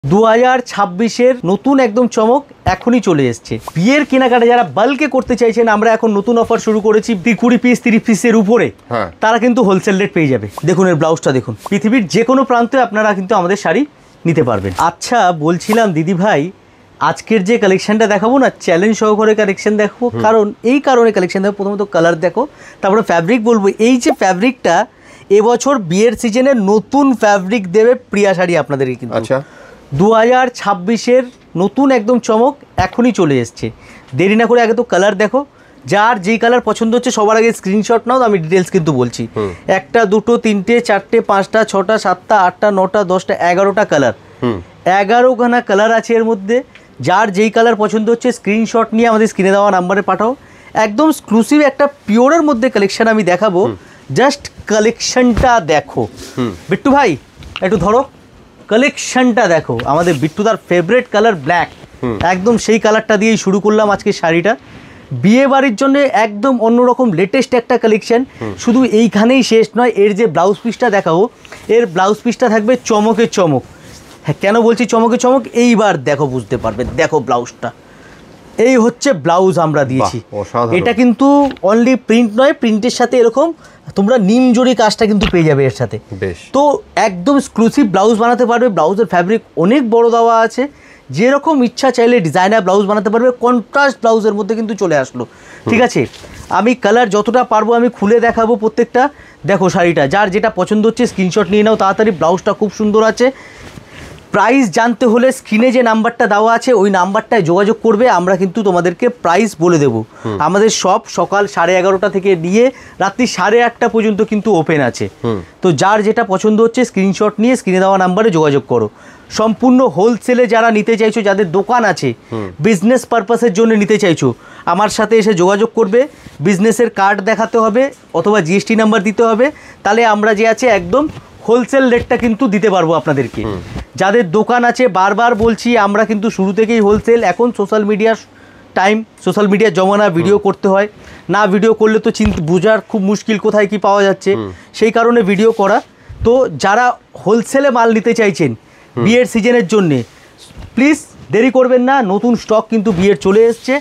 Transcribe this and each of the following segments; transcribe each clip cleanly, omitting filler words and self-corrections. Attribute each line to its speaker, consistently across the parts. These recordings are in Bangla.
Speaker 1: 2026-এর নতুন একদম চমক এখনই চলে এসছে। বিয়ের কেনাকাটা যারা বাল্কে করতে চাইছেন, আমরা এখন নতুন অফার শুরু করেছি 20 পিস 30 পিসের উপরে, তারা কিন্তু হোলসেল রেট পেয়ে যাবে। দেখুন এর ব্লাউজটা দেখুন, পৃথিবীর যে কোনো প্রান্তে আপনারা কিন্তু আমাদের শাড়ি নিতে পারবেন। আচ্ছা বলছিলাম দিদি ভাই, আজকের যে কালেকশনটা দেখাবো না, চ্যালেঞ্জ সহকারে কালেকশন দেখো, কারণ এই কারণে কালেকশন দেখো। প্রথমত কালার দেখো, তারপরে ফ্যাব্রিক বলবো। এই যে ফ্যাব্রিকটা এবছর বিয়ের সিজনে নতুন ফ্যাব্রিক দেবে প্রিয়া শাড়ি আপনাদেরকে কিন্তু। আচ্ছা 2026-এর নতুন একদম চমক এখনই চলে এসছে। দেরি না করে আগে তো কালার দেখো, যার যেই কালার পছন্দ হচ্ছে সবার আগে স্ক্রিনশট নাও। আমি ডিটেলস কিন্তু বলছি, 1টা 2টো 3টে 4টে 5টা 6টা 7টা 8টা 9টা 10টা 11টা কালার, 11খানা কালার আছে এর মধ্যে। যার যেই কালার পছন্দ হচ্ছে স্ক্রিনশট নিয়ে আমাদের স্ক্রিনে দেওয়া নাম্বারে পাঠাও। একদম এক্সক্লুসিভ একটা পিওরের মধ্যে কালেকশন আমি দেখাবো। জাস্ট কালেকশনটা দেখো। বিট্টু ভাই একটু ধরো, কালেকশনটা দেখো। আমাদের বিট্টুদার ফেভারিট কালার ব্ল্যাক, একদম সেই কালারটা দিয়েই শুরু করলাম আজকে শাড়িটা। বিয়ে বাড়ির জন্য একদম অন্যরকম লেটেস্ট একটা কালেকশন। শুধু এইখানেই শেষ নয়, এর যে ব্লাউজ পিসটা দেখাবো, এর ব্লাউজ পিসটা থাকবে চমকে চমক। হ্যাঁ, কেন বলছি চমকে চমক, এইবার দেখো বুঝতে পারবে। দেখো ব্লাউজটা, এই হচ্ছে ব্লাউজ আমরা দিয়েছি। এটা কিন্তু অনলি প্রিন্ট নয়, প্রিন্টের সাথে এরকম তোমরা নিম জড়ি কাজটা কিন্তু পেয়ে যাবে এর সাথে। তো একদম এক্সক্লুসিভ ব্লাউজ বানাতে পারবে। ব্লাউজের ফ্যাব্রিক অনেক বড় দেওয়া আছে, যেরকম ইচ্ছা চাইলে ডিজাইনার ব্লাউজ বানাতে পারবে। কন্ট্রাস্ট ব্লাউজের মধ্যে কিন্তু চলে আসলো। ঠিক আছে, আমি কালার যতটা পারবো আমি খুলে দেখাবো প্রত্যেকটা। দেখো শাড়িটা, যার যেটা পছন্দ হচ্ছে স্ক্রিনশট নিয়ে নাও তাড়াতাড়ি। ব্লাউজটা খুব সুন্দর আছে। প্রাইস জানতে হলে স্ক্রিনে যে নাম্বারটা দেওয়া আছে ওই নাম্বারটায় যোগাযোগ করবে, আমরা কিন্তু তোমাদেরকে প্রাইস বলে দেব। আমাদের সব সকাল 11:30টা থেকে নিয়ে রাত্রি 8:30টা পর্যন্ত কিন্তু ওপেন আছে। তো যার যেটা পছন্দ হচ্ছে স্ক্রিনশট নিয়ে স্ক্রিনে দেওয়া নাম্বারে যোগাযোগ করো। সম্পূর্ণ হোলসেলে যারা নিতে চাইছো, যাদের দোকান আছে, বিজনেস পারপাসের জন্য নিতে চাইছো, আমার সাথে এসে যোগাযোগ করবে। বিজনেসের কার্ড দেখাতে হবে অথবা জিএসটি নাম্বার দিতে হবে, তাহলে আমরা যে আছে একদম হোলসেল রেটটা কিন্তু দিতে পারবো আপনাদেরকে। যাদের দোকান আছে, বারবার বলছি আমরা কিন্তু শুরু থেকেই হোলসেল। এখন সোশ্যাল মিডিয়ার টাইম, সোশ্যাল মিডিয়ার জমানা, ভিডিও করতে হয় না, ভিডিও করলে তো বোঝার খুব মুশকিল কোথায় কি পাওয়া যাচ্ছে, সেই কারণে ভিডিও করা। তো যারা হোলসেলে মাল নিতে চাইছেন বিয়ের সিজনের জন্যে, প্লিজ দেরি করবেন না। নতুন স্টক কিন্তু বিয়ের চলে এসছে,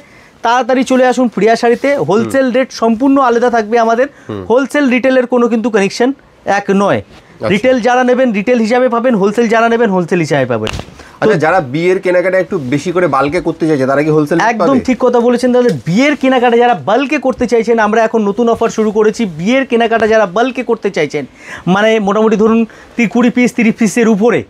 Speaker 1: তাড়াতাড়ি চলে আসুন প্রিয়া শাড়িতে। হোলসেল রেট সম্পূর্ণ আলাদা থাকবে আমাদের। হোলসেল রিটেলের কোনো কিন্তু কানেকশন এক নয়। রিটেল যারা নেবেন রিটেল হিসাবে পাবেন, হোলসেল যারা নেবেন হোলসেল হিসাবে পাবেন।
Speaker 2: আচ্ছা, যারা বিয়ের কেনাকাটা একটু বেশি করে বাল্কে করতে চাইছে তারা কি হোলসেল?
Speaker 1: একদম ঠিক কথা বলেছেন দাদা। বিয়ের কেনাকাটা যারা বাল্কে করতে চাইছেন, আমরা এখন নতুন অফার শুরু করেছি। বিয়ের কেনাকাটা যারা বাল্কে করতে চাইছেন, মানে মোটামুটি ধরুন 20 পিস 30 পিসের উপরে,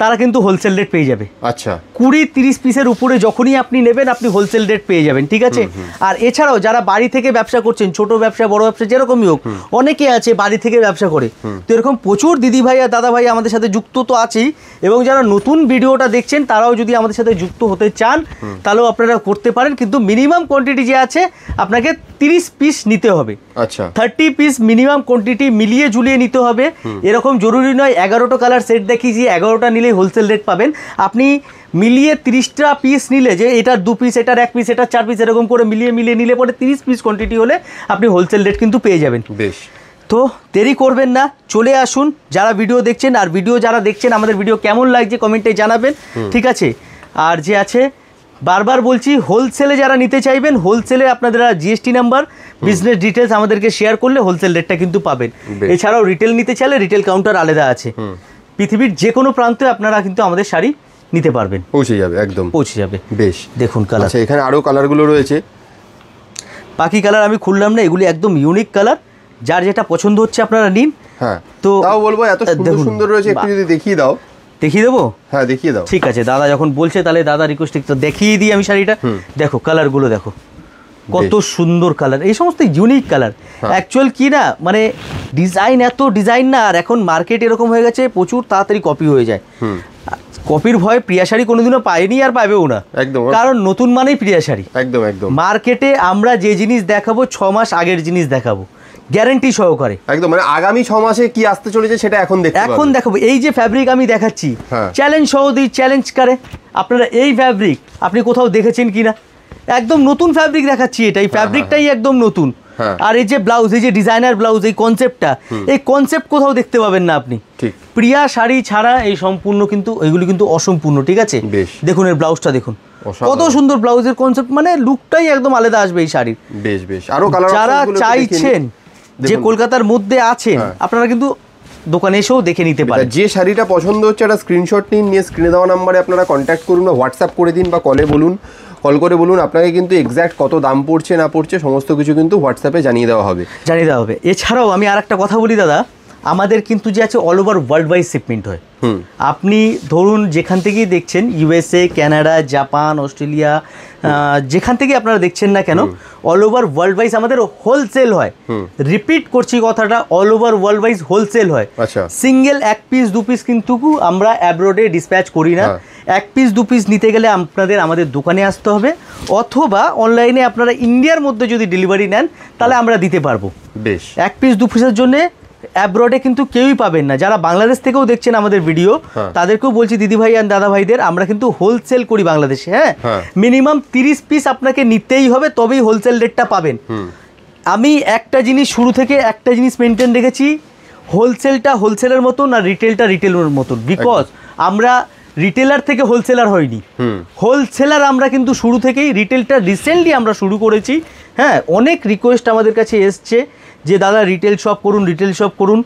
Speaker 1: তারা কিন্তু হোলসেল রেট পেয়ে যাবে।
Speaker 2: আচ্ছা,
Speaker 1: 20-30 পিসের উপরে যখনই আপনি নেবেন আপনি হোলসেল রেট পেয়ে যাবেন। ঠিক আছে। আর এছাড়াও যারা বাড়ি থেকে ব্যবসা করছেন, ছোট ব্যবসা বড় ব্যবসা যেরকমই হোক, অনেকে আছে বাড়ি থেকে ব্যবসা করে। তো এরকম প্রচুর দিদি ভাই আর দাদা ভাই আমাদের সাথে যুক্ত তো আছেই, এবং যারা নতুন ভিডিওটা দেখছেন তারাও যদি আমাদের সাথে যুক্ত হতে চান তাহলেও আপনারা করতে পারেন। কিন্তু মিনিমাম কোয়ান্টিটি যে আছে আপনাকে 30 পিস নিতে হবে।
Speaker 2: আচ্ছা,
Speaker 1: 30 পিস মিনিমাম কোয়ান্টিটি মিলিয়ে ঝুলিয়ে নিতে হবে। এরকম জরুরি নয় 11টা কালার সেট দেখিয়েছি 11টা নিলেই হোলসেল রেট পাবেন। আপনি মিলিয়ে 30টা পিস নিলে, যে এটার 2 পিস, এটার 1 পিস, এটার 4 পিস, এরকম করে মিলিয়ে নিলে পরে 30 পিস কোয়ান্টিটি হলে আপনি হোলসেল রেট কিন্তু পেয়ে যাবেন।
Speaker 2: বেশ,
Speaker 1: তো দেরি করবেন না, চলে আসুন যারা ভিডিও দেখছেন। আর ভিডিও যারা দেখছেন আমাদের ভিডিও কেমন লাগছে কমেন্টে জানাবেন। ঠিক আছে। আর যে আছে, বারবার বলছি, হোলসেলে যারা নিতে চাইবেন, হোলসেলে আপনারা জিএসটি নাম্বার, বিজনেস ডিটেলস আমাদেরকে শেয়ার করলে হোলসেল রেটটা কিন্তু পাবেন। এছাড়াও রিটেল নিতে চাইলে রিটেল কাউন্টার আলাদা আছে। পৃথিবীর যে কোনো প্রান্তে আপনারা কিন্তু আমাদের শাড়ি নিতে পারবেন,
Speaker 2: পৌঁছে যাবে, একদম পৌঁছে
Speaker 1: যাবে।
Speaker 2: বেশ,
Speaker 1: দেখুন কালার।
Speaker 2: আচ্ছা, এখানে আরো কালারগুলো রয়েছে।
Speaker 1: বাকি কালার আমি খুললাম না, এগুলি একদম ইউনিক কালার। যার যেটা পছন্দ হচ্ছে আপনারা নিন।
Speaker 2: হ্যাঁ, তো তাও বলবো এত সুন্দর সুন্দর রয়েছে, একটু যদি দেখিয়ে দাও।
Speaker 1: দেখিয়ে দেবো?
Speaker 2: হ্যাঁ, দেখিয়ে দাও।
Speaker 1: ঠিক আছে, দাদা যখন বলছে তাহলে দাদা রিকোয়েস্ট একটু দেখিয়ে দিই আমি শাড়িটা। দেখো কালারগুলো দেখো, কত সুন্দর কালার, এই সমস্ত ইউনিক কালার। অ্যাকচুয়াল কি না, মানে ডিজাইন, এত ডিজাইন না। আর এখন মার্কেট এরকম হয়ে গেছে, প্রচুর তাড়াতাড়ি কপি হয়ে যায়। কপির ভয় প্রিয়া শাড়ি কোনোদিনও পায়নি আর পাবেও না, একদম। কারণ নতুন মানেই প্রিয়া শাড়ি।
Speaker 2: একদম একদম।
Speaker 1: মার্কেটে আমরা যে জিনিস দেখাবো 6 মাস আগের জিনিস দেখাবো, গ্যারান্টি সহকারে।
Speaker 2: একদম, মানে আগামী 6 মাসে কি আসতে চলেছে সেটা এখন
Speaker 1: দেখাবো। এই যে ফ্যাব্রিক আমি দেখাচ্ছি, চ্যালেঞ্জ সহ দিই, চ্যালেঞ্জ করে আপনারা এই ফ্যাব্রিক আপনি কোথাও দেখেছেন কিনা, একদম নতুন ফ্যাব্রিক দেখাচ্ছি। এটা এই ফ্যাব্রিকটাই একদম নতুন। আর এই যে ব্লাউজ, এই যে ডিজাইনার ব্লাউজ, এই কনসেপ্ট কোথাও দেখতে পাবেন না আপনি।
Speaker 2: ঠিক,
Speaker 1: প্রিয়া শাড়ি ছাড়া এই সম্পূর্ণ কিন্তু এগুলি কিন্তু অসম্পূর্ণ, ঠিক আছে? দেখুন এর ব্লাউজটা দেখুন, কত সুন্দর ব্লাউজের কনসেপ্ট, মানে লুকটাই একদম আলাদা আসবে এই শাড়ির।
Speaker 2: বেশ বেশ, আরো কালার
Speaker 1: যারা চাইছেন যে কলকাতার মধ্যে আছেন আপনারা কিন্তু দোকানে এসেও দেখে নিতে পারেন।
Speaker 2: যে শাড়িটা পছন্দ হচ্ছে একটা স্ক্রিনশট নিন, নিয়ে স্ক্রিনে দেওয়া নাম্বারে আপনারা কন্ট্যাক্ট করুন বা হোয়াটসঅ্যাপ করে দিন বা কল করে বলুন, আপনাকে কিন্তু এক্স্যাক্ট কত দাম পড়ছে না পড়ছে সমস্ত কিছু কিন্তু হোয়াটসঅ্যাপে জানিয়ে দেওয়া হবে।
Speaker 1: এছাড়াও আমি আর একটা কথা বলি দাদা, আমাদের কিন্তু যে আছে all over world wise shipment হয়। আপনি ধরুন যেখান থেকেই দেখছেন, ইউএসএ, কানাডা, জাপান, অস্ট্রেলিয়া, যেখান থেকে আপনারা দেখছেন না কেন, অল ওভার ওয়ার্ল্ড ওয়াইজ আমাদের হোলসেল হয়। রিপিট করছি কথাটা, all over world wise wholesale হয়। সিঙ্গেল 1 পিস 2 পিস কিন্তু আমরা অ্যাব্রোডে ডিসপ্যাচ করি না। 1 পিস 2 পিস নিতে গেলে আপনাদের আমাদের দোকানে আসতে হবে, অথবা অনলাইনে আপনারা ইন্ডিয়ার মধ্যে যদি ডেলিভারি নেন তাহলে আমরা দিতে পারবো।
Speaker 2: বেশ,
Speaker 1: 1 পিস 2 পিসের জন্য অ্যাব্রডে কিন্তু কেউই পাবেন না। যারা বাংলাদেশ থেকেও দেখছেন আমাদের ভিডিও, তাদেরকেও বলছি দিদি ভাই আর দাদা ভাইদের, আমরা কিন্তু হোলসেল করি বাংলাদেশে। মিনিমাম 30 পিস আপনাকে নিতেই হবে, তবেই হোলসেল রেটটা পাবেন। আমি একটা জিনিস শুরু থেকে একটা জিনিস মেনটেন রেখেছি, হোলসেলটা হোলসেলের মতন আর রিটেলটা রিটেলের মতন। বিকজ আমরা রিটেলার থেকে হোলসেলার হয়নি, হোলসেলার আমরা কিন্তু শুরু থেকেই। রিটেলটা রিসেন্টলি আমরা শুরু করেছি। হ্যাঁ, অনেক রিকোয়েস্ট আমাদের কাছে এসছে যে দাদা রিটেল শপ করুন।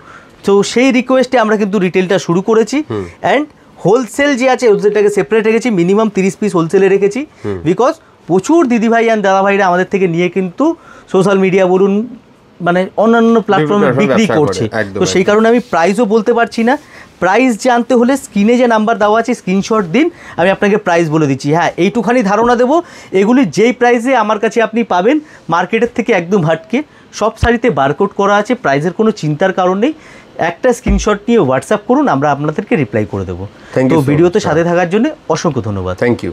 Speaker 1: তো সেই রিকোয়েস্টে আমরা কিন্তু রিটেলটা শুরু করেছি। অ্যান্ড হোলসেল যে আছে হোলসেলটাকে সেপারেট রেখেছি, মিনিমাম 30 পিস হোলসেলে রেখেছি। বিকজ প্রচুর দিদিভাই অ্যান্ড দাদাভাইরা আমাদের থেকে নিয়ে কিন্তু সোশ্যাল মিডিয়া বলুন, মানে অন্যান্য প্ল্যাটফর্মে বিক্রি করছে। তো সেই কারণে আমি প্রাইসও বলতে পারছি না। প্রাইস জানতে হলে স্ক্রিনে যে নাম্বার দেওয়া আছে স্ক্রিনশট দিন, আমি আপনাকে প্রাইস বলে দিচ্ছি। হ্যাঁ, এইটুখানি ধারণা দেবো, এগুলি যেই প্রাইসে আমার কাছে আপনি পাবেন মার্কেটের থেকে একদম হাটকে। সব শাড়িতে বারকোড করা আছে, প্রাইসের কোনো চিন্তার কারণ নেই। একটা স্ক্রিনশট নিয়ে হোয়াটসঅ্যাপ করুন, আমরা আপনাদেরকে রিপ্লাই করে দেবো। তো ভিডিওতে সাথে থাকার জন্য অসংখ্য ধন্যবাদ।
Speaker 2: Thank you.